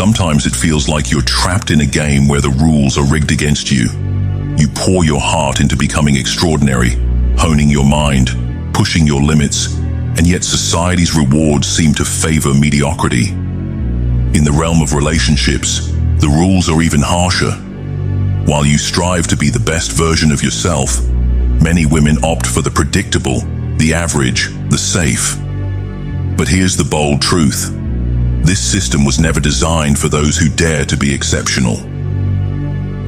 Sometimes it feels like you're trapped in a game where the rules are rigged against you. You pour your heart into becoming extraordinary, honing your mind, pushing your limits, and yet society's rewards seem to favor mediocrity. In the realm of relationships, the rules are even harsher. While you strive to be the best version of yourself, many women opt for the predictable, the average, the safe. But here's the bold truth. This system was never designed for those who dare to be exceptional.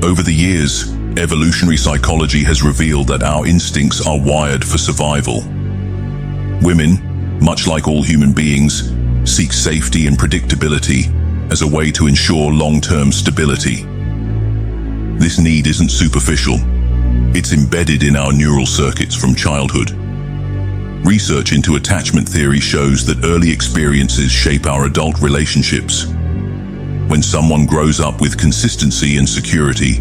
Over the years, evolutionary psychology has revealed that our instincts are wired for survival. Women, much like all human beings, seek safety and predictability as a way to ensure long-term stability. This need isn't superficial. It's embedded in our neural circuits from childhood. Research into attachment theory shows that early experiences shape our adult relationships. When someone grows up with consistency and security,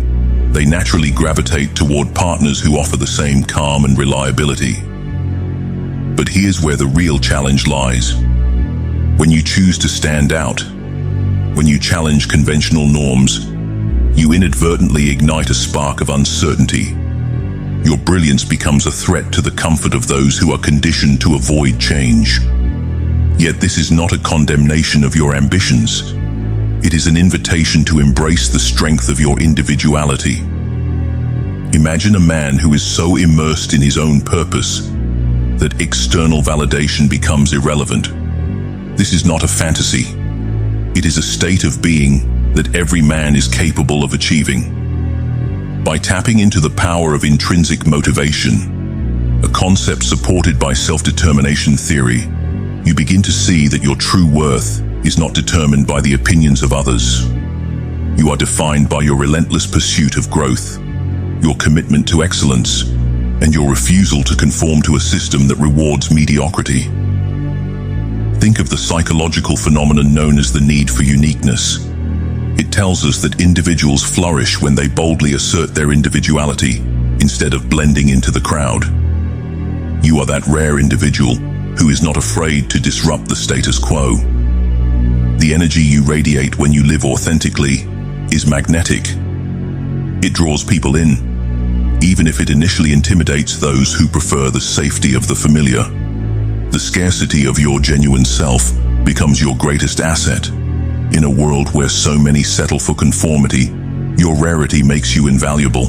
they naturally gravitate toward partners who offer the same calm and reliability. But here's where the real challenge lies. When you choose to stand out, when you challenge conventional norms, you inadvertently ignite a spark of uncertainty. Your brilliance becomes a threat to the comfort of those who are conditioned to avoid change. Yet this is not a condemnation of your ambitions. It is an invitation to embrace the strength of your individuality. Imagine a man who is so immersed in his own purpose that external validation becomes irrelevant. This is not a fantasy. It is a state of being that every man is capable of achieving. By tapping into the power of intrinsic motivation, a concept supported by self-determination theory, you begin to see that your true worth is not determined by the opinions of others. You are defined by your relentless pursuit of growth, your commitment to excellence, and your refusal to conform to a system that rewards mediocrity. Think of the psychological phenomenon known as the need for uniqueness. It tells us that individuals flourish when they boldly assert their individuality instead of blending into the crowd. You are that rare individual who is not afraid to disrupt the status quo. The energy you radiate when you live authentically is magnetic. It draws people in, even if it initially intimidates those who prefer the safety of the familiar. The scarcity of your genuine self becomes your greatest asset. In a world where so many settle for conformity, your rarity makes you invaluable.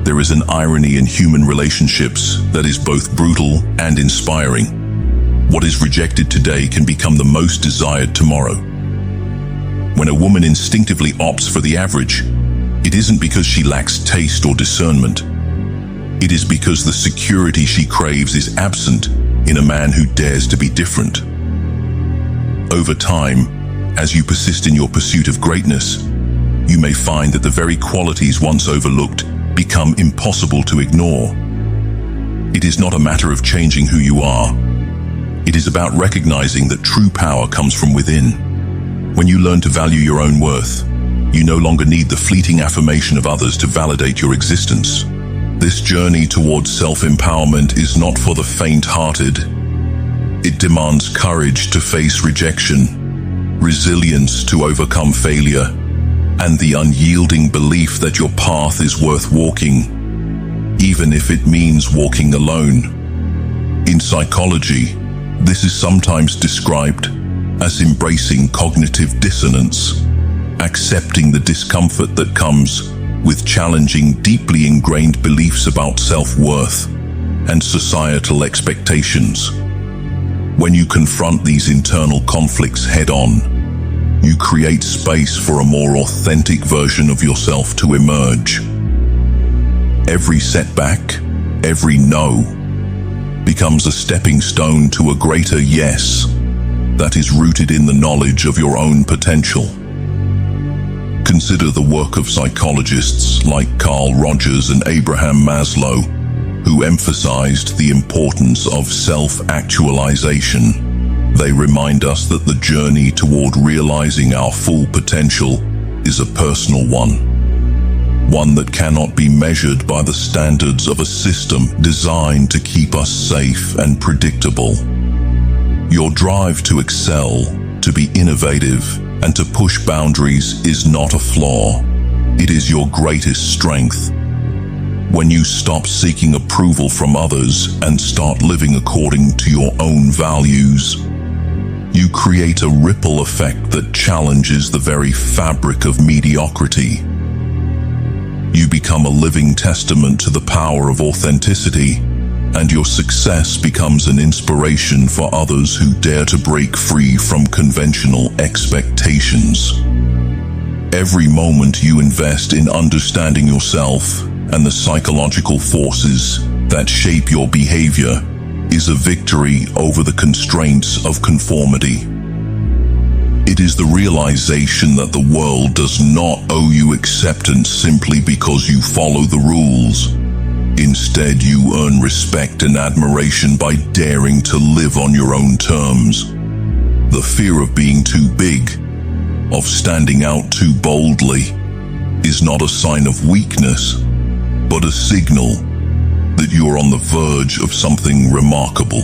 There is an irony in human relationships that is both brutal and inspiring. What is rejected today can become the most desired tomorrow. When a woman instinctively opts for the average, it isn't because she lacks taste or discernment. It is because the security she craves is absent in a man who dares to be different. Over time, as you persist in your pursuit of greatness, you may find that the very qualities once overlooked become impossible to ignore. It is not a matter of changing who you are. It is about recognizing that true power comes from within. When you learn to value your own worth, you no longer need the fleeting affirmation of others to validate your existence. This journey towards self-empowerment is not for the faint-hearted. It demands courage to face rejection, resilience to overcome failure, and the unyielding belief that your path is worth walking, even if it means walking alone. In psychology, this is sometimes described as embracing cognitive dissonance, accepting the discomfort that comes with challenging deeply ingrained beliefs about self-worth and societal expectations. When you confront these internal conflicts head-on, you create space for a more authentic version of yourself to emerge. Every setback, every no, becomes a stepping stone to a greater yes that is rooted in the knowledge of your own potential. Consider the work of psychologists like Carl Rogers and Abraham Maslow, who emphasized the importance of self-actualization. They remind us that the journey toward realizing our full potential is a personal one that cannot be measured by the standards of a system designed to keep us safe and predictable. Your drive to excel, to be innovative, And to push boundaries is not a flaw. It is your greatest strength. When you stop seeking approval from others and start living according to your own values, you create a ripple effect that challenges the very fabric of mediocrity. You become a living testament to the power of authenticity, and your success becomes an inspiration for others who dare to break free from conventional expectations. Every moment you invest in understanding yourself and the psychological forces that shape your behavior is a victory over the constraints of conformity. It is the realization that the world does not owe you acceptance simply because you follow the rules. Instead, you earn respect and admiration by daring to live on your own terms. The fear of being too big, of standing out too boldly, is not a sign of weakness, but a signal that you're on the verge of something remarkable.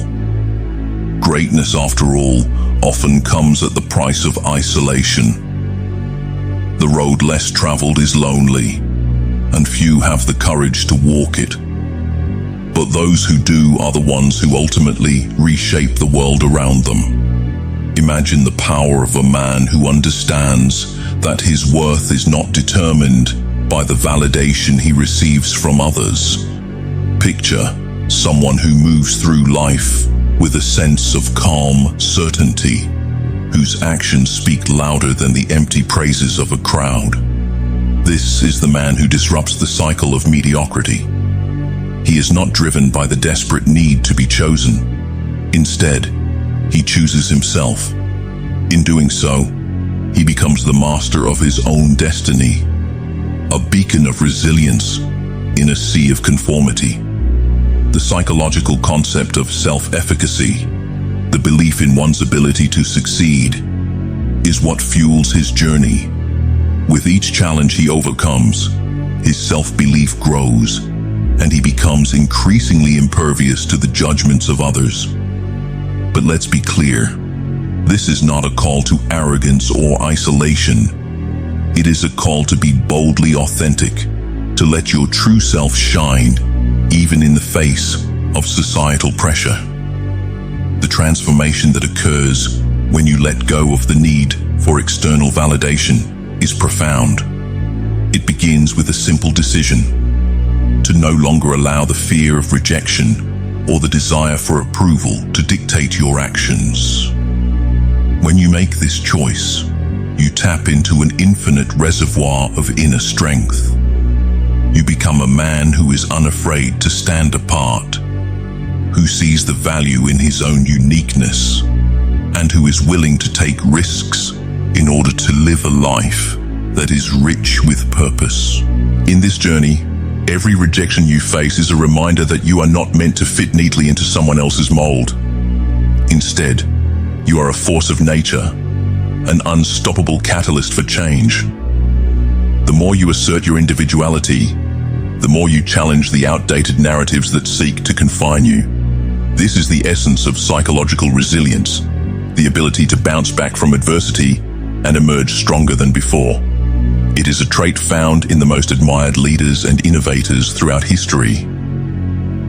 Greatness, after all, often comes at the price of isolation. The road less traveled is lonely, and few have the courage to walk it. But those who do are the ones who ultimately reshape the world around them. Imagine the power of a man who understands that his worth is not determined by the validation he receives from others. Picture someone who moves through life with a sense of calm certainty, whose actions speak louder than the empty praises of a crowd. This is the man who disrupts the cycle of mediocrity. He is not driven by the desperate need to be chosen. Instead, he chooses himself. In doing so, he becomes the master of his own destiny, a beacon of resilience in a sea of conformity. The psychological concept of self-efficacy, the belief in one's ability to succeed, is what fuels his journey. With each challenge he overcomes, his self-belief grows, and he becomes increasingly impervious to the judgments of others. But let's be clear, this is not a call to arrogance or isolation. It is a call to be boldly authentic, to let your true self shine, even in the face of societal pressure. The transformation that occurs when you let go of the need for external validation is profound. It begins with a simple decision: to no longer allow the fear of rejection or the desire for approval to dictate your actions. When you make this choice, you tap into an infinite reservoir of inner strength. You become a man who is unafraid to stand apart, who sees the value in his own uniqueness, and who is willing to take risks in order to live a life that is rich with purpose. In this journey, every rejection you face is a reminder that you are not meant to fit neatly into someone else's mold. Instead, you are a force of nature, an unstoppable catalyst for change. The more you assert your individuality, the more you challenge the outdated narratives that seek to confine you. This is the essence of psychological resilience, the ability to bounce back from adversity and emerge stronger than before. It is a trait found in the most admired leaders and innovators throughout history,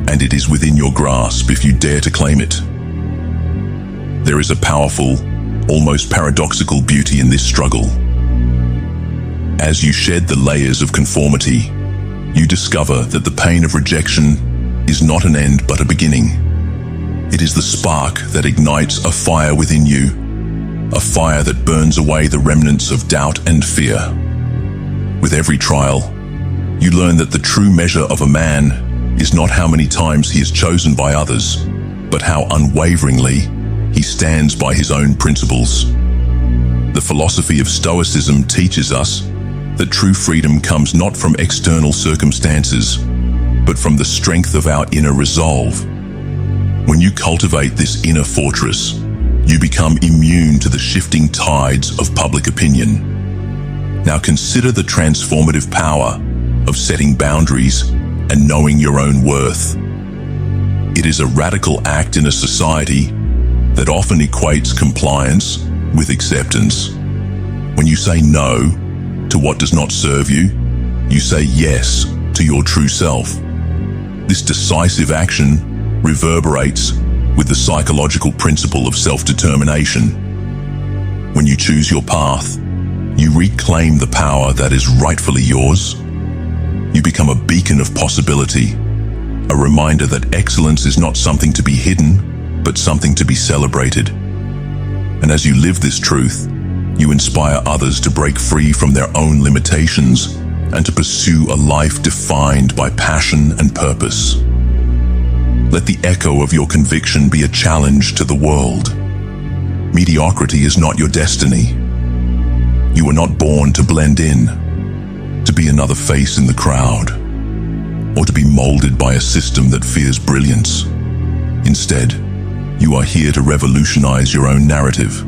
and it is within your grasp if you dare to claim it. There is a powerful, almost paradoxical beauty in this struggle. As you shed the layers of conformity, you discover that the pain of rejection is not an end but a beginning. It is the spark that ignites a fire within you, a fire that burns away the remnants of doubt and fear. With every trial, you learn that the true measure of a man is not how many times he is chosen by others, but how unwaveringly he stands by his own principles. The philosophy of Stoicism teaches us that true freedom comes not from external circumstances, but from the strength of our inner resolve. When you cultivate this inner fortress, you become immune to the shifting tides of public opinion. Now consider the transformative power of setting boundaries and knowing your own worth. It is a radical act in a society that often equates compliance with acceptance. When you say no to what does not serve you, you say yes to your true self. This decisive action reverberates with the psychological principle of self-determination. When you choose your path, you reclaim the power that is rightfully yours. You become a beacon of possibility, a reminder that excellence is not something to be hidden, but something to be celebrated. And as you live this truth, you inspire others to break free from their own limitations and to pursue a life defined by passion and purpose. Let the echo of your conviction be a challenge to the world. Mediocrity is not your destiny. You were not born to blend in, to be another face in the crowd, or to be molded by a system that fears brilliance. Instead, you are here to revolutionize your own narrative.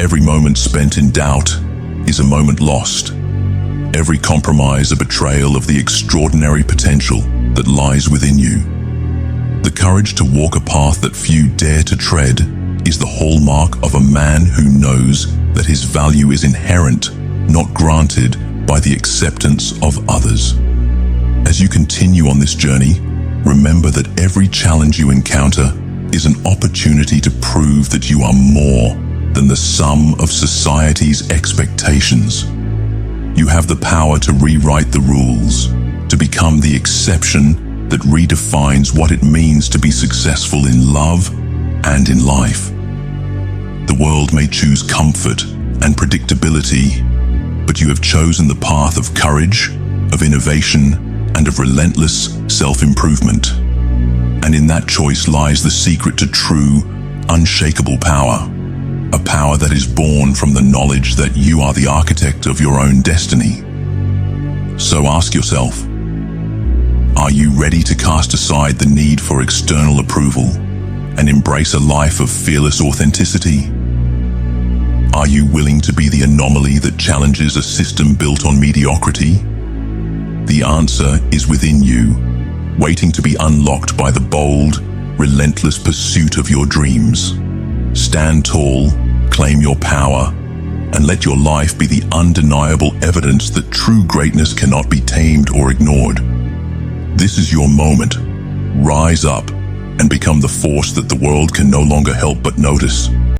Every moment spent in doubt is a moment lost. Every compromise a betrayal of the extraordinary potential that lies within you. The courage to walk a path that few dare to tread is the hallmark of a man who knows that his value is inherent, not granted by the acceptance of others. As you continue on this journey, remember that every challenge you encounter is an opportunity to prove that you are more than the sum of society's expectations. You have the power to rewrite the rules, to become the exception that redefines what it means to be successful in love and in life. The world may choose comfort and predictability, but you have chosen the path of courage, of innovation, and of relentless self-improvement. And in that choice lies the secret to true, unshakable power. A power that is born from the knowledge that you are the architect of your own destiny. So ask yourself, are you ready to cast aside the need for external approval and embrace a life of fearless authenticity? Are you willing to be the anomaly that challenges a system built on mediocrity? The answer is within you, waiting to be unlocked by the bold, relentless pursuit of your dreams. Stand tall, claim your power, and let your life be the undeniable evidence that true greatness cannot be tamed or ignored. This is your moment. Rise up and become the force that the world can no longer help but notice.